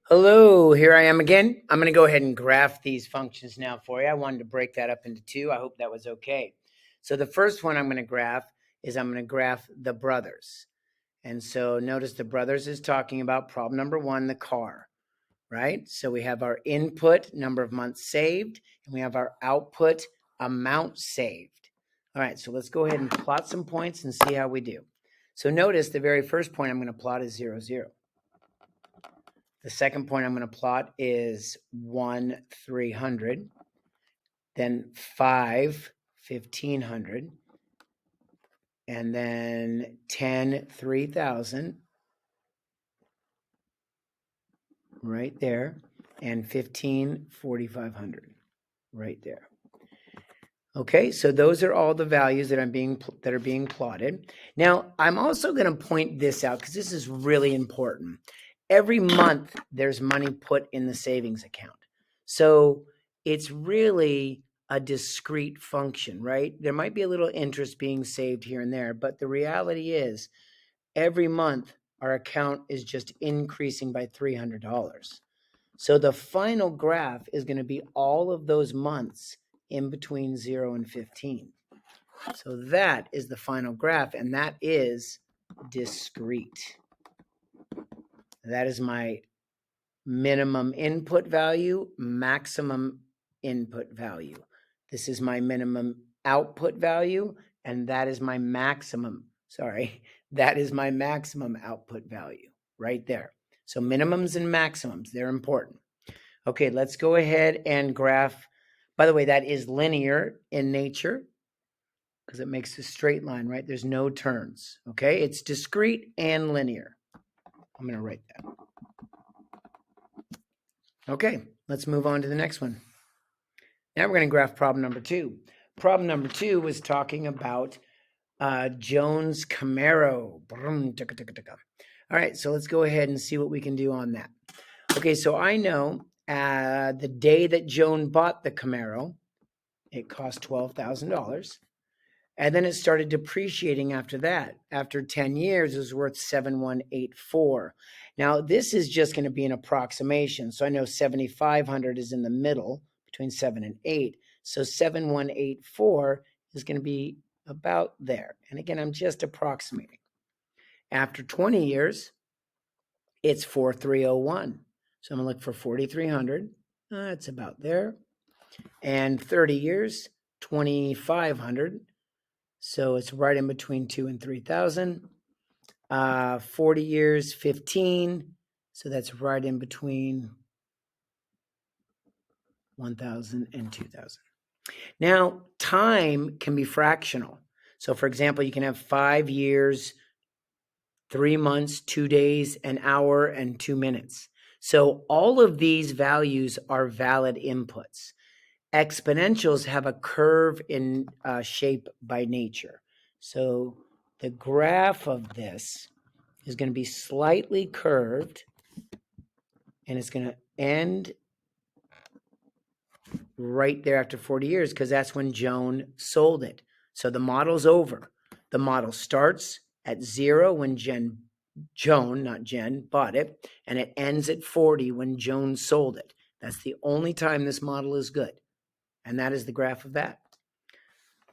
Hello, here I am again. I'm going to go ahead and graph these functions now for you. I wanted to break that up into two. I hope that was okay. So the first one I'm going to graph is I'm going to graph the brothers. And so notice the brothers is talking about problem number one, the car, right? So we have our input, number of months saved, and we have our output, amount saved. All right, so let's go ahead and plot some points and see how we do. So notice the very first point I'm going to plot is 0, 0. The second point I'm going to plot is 1, 300, then 5, 1,500, and then 10, 3,000, right there, and 15, 4,500, right there. Okay, so those are all the values that are being plotted. Now, I'm also going to point this out because this is really important. Every month, there's money put in the savings account. So it's really a discrete function, right? There might be a little interest being saved here and there, but the reality is every month, our account is just increasing by $300. So the final graph is going to be all of those months in between 0 and 15. So that is the final graph, and that is discrete. That is my minimum input value, maximum input value. This is my minimum output value, and that is my maximum, that is my maximum output value right there. So minimums and maximums, they're important. Okay, let's go ahead and graph. By the way, that is linear in nature because it makes a straight line, right? There's no turns, okay? It's discrete and linear. I'm going to write that. Okay, let's move on to the next one. Now we're going to graph problem number 2. Problem number 2 was talking about Jones Camaro. All right, so let's go ahead and see what we can do on that. Okay, so I know the day that Joan bought the Camaro, it cost $12,000. And then it started depreciating after that. After 10 years, it was worth 7,184. Now, this is just going to be an approximation. So I know 7,500 is in the middle between 7 and 8. So 7,184 is going to be about there. And again, I'm just approximating. After 20 years, it's 4,301. So I'm going to look for 4,300. It's about there. And 30 years, 2,500. So it's right in between 2 and 3,000. 40 years, 15. So that's right in between 1,000 and 2,000. Now, time can be fractional. So for example, you can have 5 years, 3 months, 2 days, an hour, and 2 minutes. So all of these values are valid inputs. Exponentials have a curve in shape by nature. So the graph of this is going to be slightly curved, and it's going to end right there after 40 years because that's when Joan sold it. So the model's over. The model starts at 0 when Joan, not Jen, bought it, and it ends at 40 when Joan sold it. That's the only time this model is good. And that is the graph of that.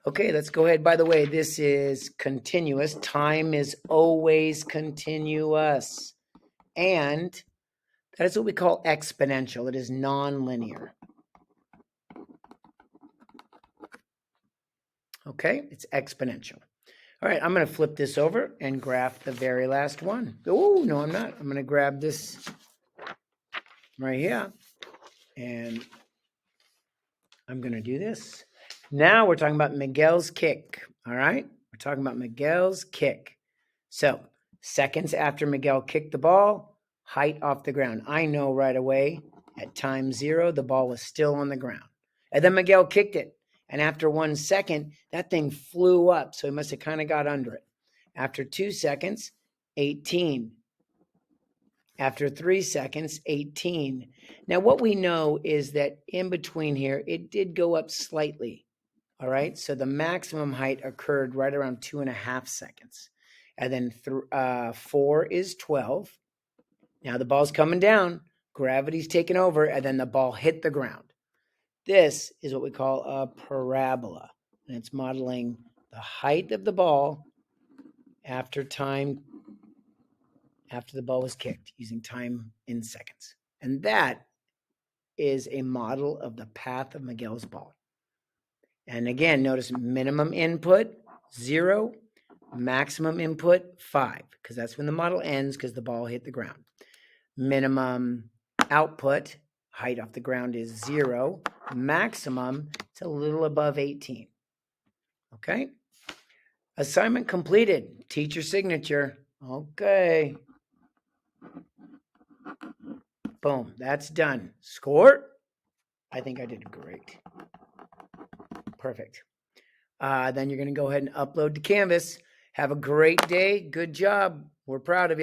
Okay, let's go ahead. By the way, this is continuous. Time is always continuous. And that is what we call exponential. It is nonlinear. Okay, it's exponential. All right, I'm going to flip this over and graph the very last one. Oh, no, I'm not. I'm going to grab this right here. And I'm going to do this. Now we're talking about Miguel's kick. All right, we're talking about Miguel's kick. So seconds after Miguel kicked the ball, height off the ground. I know right away at time 0, the ball was still on the ground. And then Miguel kicked it. And after 1 second, that thing flew up. So he must have kind of got under it. After 2 seconds, 18. After 3 seconds, 18. Now, what we know is that in between here, it did go up slightly. All right. So the maximum height occurred right around 2.5 seconds. And then 4 is 12. Now the ball's coming down. Gravity's taken over, and then the ball hit the ground. This is what we call a parabola, and it's modeling the height of the ball after the ball was kicked, using time in seconds. And that is a model of the path of Miguel's ball. And again, notice minimum input, 0, maximum input, 5, because that's when the model ends because the ball hit the ground. Minimum output, height off the ground, is 0. Maximum, it's a little above 18. Okay? Assignment completed. Teacher signature. Okay. Boom. That's done. Score? I think I did great. Perfect. Then you're going to go ahead and upload to Canvas. Have a great day. Good job. We're proud of you.